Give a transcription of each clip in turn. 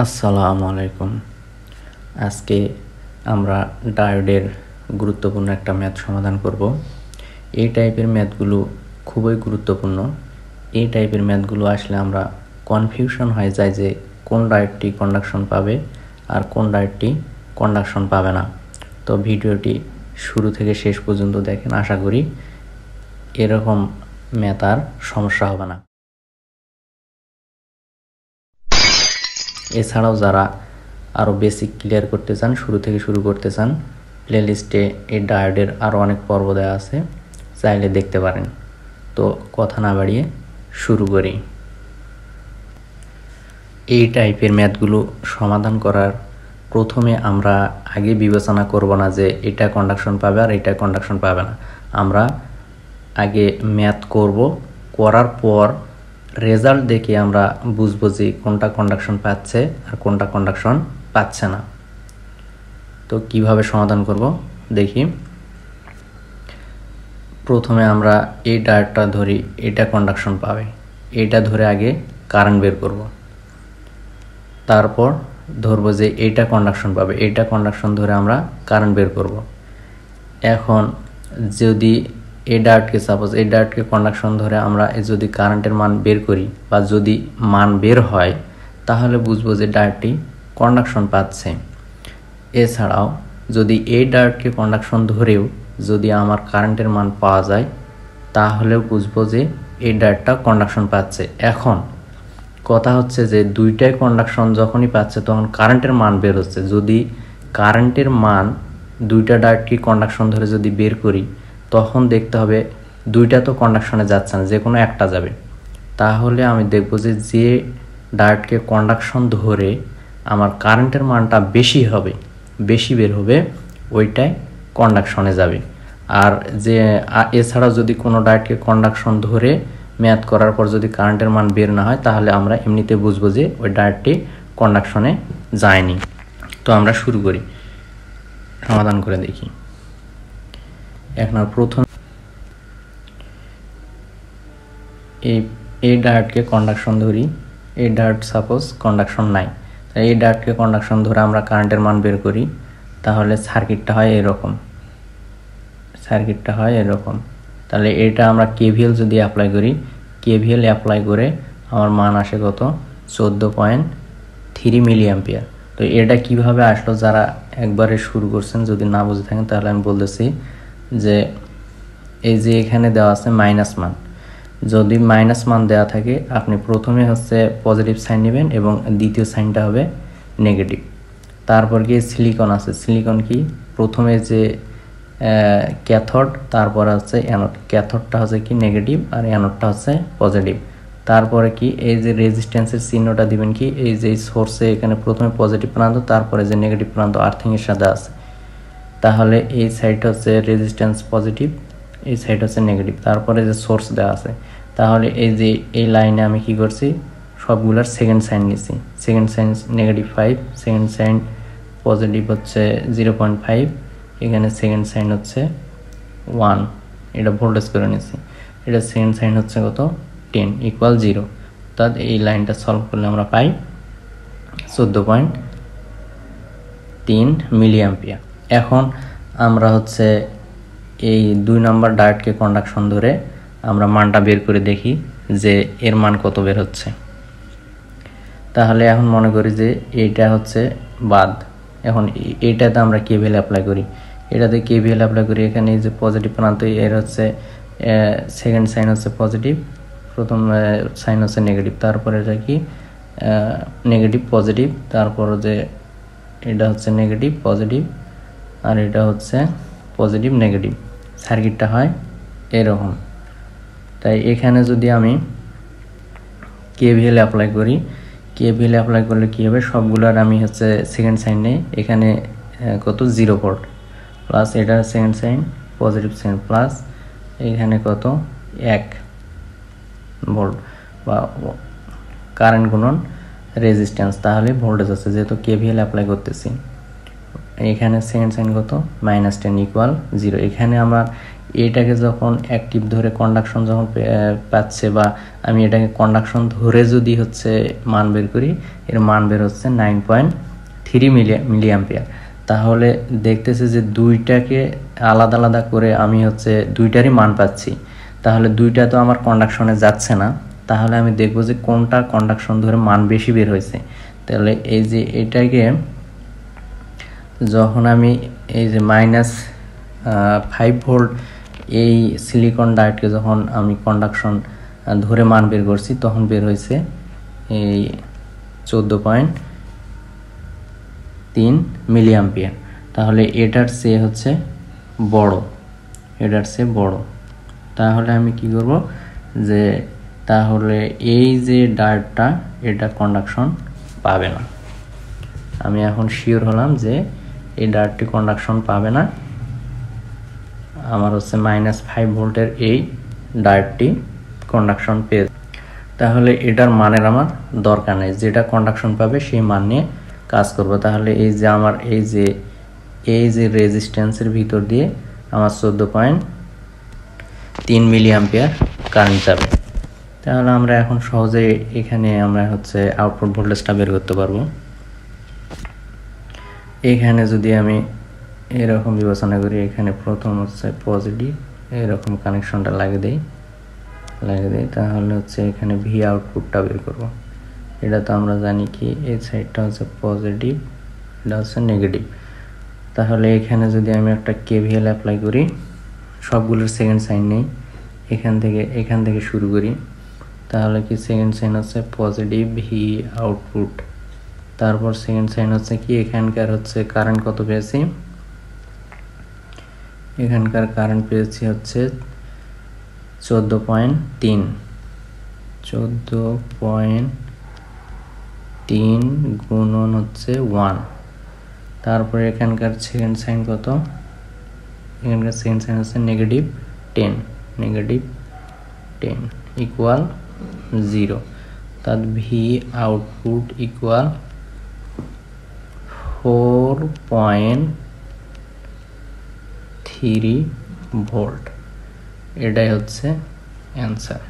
আসসালামু আলাইকুম। আজকে আমরা ডায়োডের গুরুত্বপূর্ণ একটা ম্যাথ সমাধান করব। এই টাইপের ম্যাথগুলো খুবই গুরুত্বপূর্ণ। এই টাইপের ম্যাথগুলো আসলে আমরা কনফিউশন হয়ে যায় যে কোন ডায়োডটি কন্ডাকশন পাবে আর কোন ডায়োডটি কন্ডাকশন পাবে না। তো ভিডিওটি শুরু থেকে শেষ পর্যন্ত দেখেন, আশা করি এরকম ম্যাথ আর সমস্যা হবে না। এছাড়াও যারা আরও বেসিক ক্লিয়ার করতে চান, শুরু থেকে শুরু করতে চান, প্লেলিস্টে এই ডায়োডের আরও অনেক পর্ব দেওয়া আছে, চাইলে দেখতে পারেন। তো কথা না বাড়িয়ে শুরু করি। এই টাইপের ম্যাথগুলো সমাধান করার প্রথমে আমরা আগে বিবেচনা করব না যে এটা কন্ডাকশন পাবে আর এটা কন্ডাকশন পাবে না। আমরা আগে ম্যাথ করব, করার পর রেজাল্ট দেখে আমরা বুঝবো যে কোনটা কন্ডাকশন পাচ্ছে আর কোনটা কন্ডাকশন পাচ্ছে না। তো কিভাবে সমাধান করব দেখি। প্রথমে আমরা এই ডায়োডটা ধরি, এটা কন্ডাকশন পাবে, এটা ধরে আগে কারেন্ট বের করব। তারপর ধরবো যে এইটা কন্ডাকশন পাবে, এইটা কন্ডাকশন ধরে আমরা কারেন্ট বের করব। এখন যদি এই ডায়োডকে সাপোজ এই ডায়োডকে কন্ডাকশন ধরে আমরা যদি কারেন্টের মান বের করি বা যদি মান বের হয়, তাহলে বুঝবো যে ডায়োডটি কন্ডাকশন পাচ্ছে। এছাড়াও যদি এই ডায়োডকে কন্ডাকশন ধরেও যদি আমার কারেন্টের মান পাওয়া যায়, তাহলেও বুঝবো যে এই ডায়োডটা কন্ডাকশন পাচ্ছে। এখন কথা হচ্ছে যে দুইটাই কন্ডাকশন যখনই পাচ্ছে তখন কারেন্টের মান বের হচ্ছে। যদি কারেন্টের মান দুইটা ডায়োডকে কন্ডাকশন ধরে যদি বের করি, তখন দেখতে হবে দুইটা তো কন্ডাকশনে যাচ্ছে না, যে কোনো একটা যাবে। তাহলে আমি দেখব যে যে ডায়োডকে কন্ডাকশন ধরে আমার কারেন্টের মানটা বেশি হবে, বেশি বের হবে, ওইটাই কন্ডাকশনে যাবে। আর যে এছাড়া যদি কোনো ডায়োডকে কন্ডাকশন ধরে ম্যাথ করার পর যদি কারেন্টের মান বের না হয়, তাহলে আমরা এমনিতে বুঝবো যে ওই ডায়োডটি কন্ডাকশনে যায়নি। তো আমরা শুরু করি, সমাধান করে দেখি। এখন প্রথম এই ডায়োডকে কন্ডাকশন ধরি, এই ডায়োড সাপোজ কন্ডাকশন নাই, তাই এই ডায়োডকে কন্ডাকশন ধরে আমরা কারেন্টের মান বের করি, তাহলে সার্কিটটা হয় এরকম, সার্কিটটা হয় এরকম। তাহলে এটা আমরা কেভিএল যদি অ্যাপ্লাই করি, কেভিএল অ্যাপ্লাই করে আমার মান আসে কত, 14.3 মিলি অ্যাম্পিয়ার। তো এটা কিভাবে আসলো, যারা একবারে শুরু করছেন যদি না বুঝে থাকেন তাহলে আমি বলতেছি যে এই যে এখানে দেওয়া আছে মাইনাস মান, যদি মাইনাস মান দেওয়া থাকে আপনি প্রথমে হচ্ছে পজিটিভ সাইন নেবেন এবং দ্বিতীয় সাইনটা হবে নেগেটিভ। তারপর গিয়ে সিলিকন আছে, সিলিকন কি প্রথমে যে ক্যাথড, তারপর হচ্ছে অ্যানোড, ক্যাথডটা হচ্ছে কি নেগেটিভ আর অ্যানোডটা হচ্ছে পজিটিভ। তারপরে কি এই যে রেজিস্ট্যান্সের চিহ্নটা দিবেন কি এই যে সোর্সে এখানে প্রথমে পজিটিভ প্রান্ত, তারপরে যে নেগেটিভ প্রান্ত আর্থিংয়ের সাথে আছে, তাহলে এই সাইডটা হচ্ছে রেজিস্ট্যান্স পজিটিভ, এই সাইড হচ্ছে নেগেটিভ, তারপরে যে সোর্স দেওয়া আছে। তাহলে এই যে এই লাইনে আমি কি করছি, সবগুলার সেকেন্ড সাইন নিয়েছি। Second sign negative 5, second sign positive হচ্ছে 0.5, এখানে সেকেন্ড সাইন হচ্ছে 1, এটা ভোল্টেজ করে নিয়েছি। এটা সেকেন্ড সাইন হচ্ছে কত, 10 ইকুয়াল 0। অর্থাৎ এই লাইনটা সলভ করলে আমরা পাই 14.3 মিলি অ্যাম্পিয়ার। এখন আমরা হচ্ছে এই 2 নম্বর ডায়োডকে কন্ডাকশন ধরে আমরা মানটা বের করে দেখি যে এর মান কত বের হচ্ছে। তাহলে এখন মনে করি যে এইটা হচ্ছে বাদ, এখন এইটাতে আমরা কেভিএল অ্যাপ্লাই করি, এটাতে কেভিএল অ্যাপ্লাই করি। এখানে এই যে পজিটিভ প্রান্ত এর হচ্ছে সেকেন্ড সাইন হচ্ছে পজিটিভ, প্রথম সাইন হচ্ছে নেগেটিভ, তারপরে এটা কি নেগেটিভ পজিটিভ, তারপর যে এটা হচ্ছে নেগেটিভ পজিটিভ আর এটা হচ্ছে পজিটিভ নেগেটিভ, সার্কিটটা হয় এরকম। তাই এখানে যদি আমি কেভিএল অ্যাপ্লাই করি, কেভিএল অ্যাপ্লাই করলে কী হবে, সবগুলোর আমি হচ্ছে সেকেন্ড সাইন নেই, এখানে কত 0 ভোল্ট প্লাস এটা second sign positive sign plus এখানে কত 1 ভোল্ট বা কারেন্ট গুণন রেজিস্ট্যান্স, তাহলে ভোল্টেজ আছে। যেহেতু কেভিএল অ্যাপ্লাই করতেছি, এখানে সেকেন্ড সাইন কত -10 ইকুয়াল 0। এখানে আমার এটাকে যখন অ্যাক্টিভ ধরে কন্ডাকশন যখন পাচ্ছে বা আমি এটাকে কন্ডাকশন ধরে যদি হচ্ছে মান বের করি, এর মান বের হচ্ছে 9.3 মিলি অ্যাম্পিয়ার। তাহলে দেখতেছে যে দুইটাকে আলাদা আলাদা করে আমি হচ্ছে দুইটারই মান পাচ্ছি, তাহলে দুইটা তো আমার কন্ডাকশনে যাচ্ছে না। তাহলে আমি দেখব যে কোনটা কন্ডাকশন ধরে মান বেশি বের হয়েছে। তাহলে এই যে এটাকে যখন আমি এই যে -5 ভোল্ট এই সিলিকন ডায়োডকে যখন আমি কন্ডাকশন ধরে মান বের করছি, তখন বের হয়েছে এই 14.3 মিলি অ্যাম্পিয়ার। তাহলে এটার চেয়ে হচ্ছে বড়, এটার চেয়ে বড়। তাহলে আমি কি করব যে তাহলে এই যে ডায়োডটা এটা কন্ডাকশন পাবে না। আমি এখন শিওর হলাম যে এই ডায়োডটি কন্ডাকশন পাবে না। আমার হচ্ছে -5 ভোল্টের এই ডায়োডটি কন্ডাকশন পেয়ে, তাহলে এটার মানের আমার দরকার নেই, যেটা কন্ডাকশন পাবে সেই মান নিয়ে কাজ করব। তাহলে এই যে আমার এই যে রেজিস্ট্যান্সের ভিতর দিয়ে আমার 14.3 মিলি অ্যাম্পিয়ার কারেন্ট যাবে। তাহলে আমরা এখন সহজে এখানে আমরা হচ্ছে আউটপুট ভোল্টেজটা বের করতে পারবো। এখানে যদি আমি এরকম বিবেচনা করি, এখানে প্রথম হচ্ছে পজিটিভ, এরকম কানেকশনটা লাগিয়ে দেই, তাহলে হচ্ছে এখানে ভি আউটপুটটা বের করব। এটা তো আমরা জানি কি এই সাইডটা হচ্ছে পজিটিভ, এটা হচ্ছে নেগেটিভ। তাহলে এখানে যদি আমি একটা কেভিএল অ্যাপ্লাই করি, সবগুলোর সেকেন্ড সাইন নেই, এখান থেকে শুরু করি। তাহলে কি সেকেন্ড সাইন হচ্ছে পজিটিভ ভি আউটপুট, তারপর সেকেন্ড সাইন হচ্ছে কি এখানকার হচ্ছে কারেন্ট কত পেয়েছি, এখানকার কারেন্ট পেয়েছি হচ্ছে 14.3 গুণন হচ্ছে 1। তারপরে এখানকার সেকেন্ড সাইন কত, এখানকার সেকেন্ড সাইন হচ্ছে -10 ইকুয়াল 0। তার ভি আউটপুট ইকুয়াল 4.3 ভোল্ট। এটাই হচ্ছে অ্যান্সার।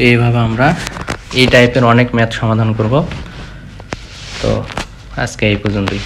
এইভাবে আমরা এই টাইপের অনেক ম্যাথ সমাধান করব। তো আজকে এই পর্যন্তই।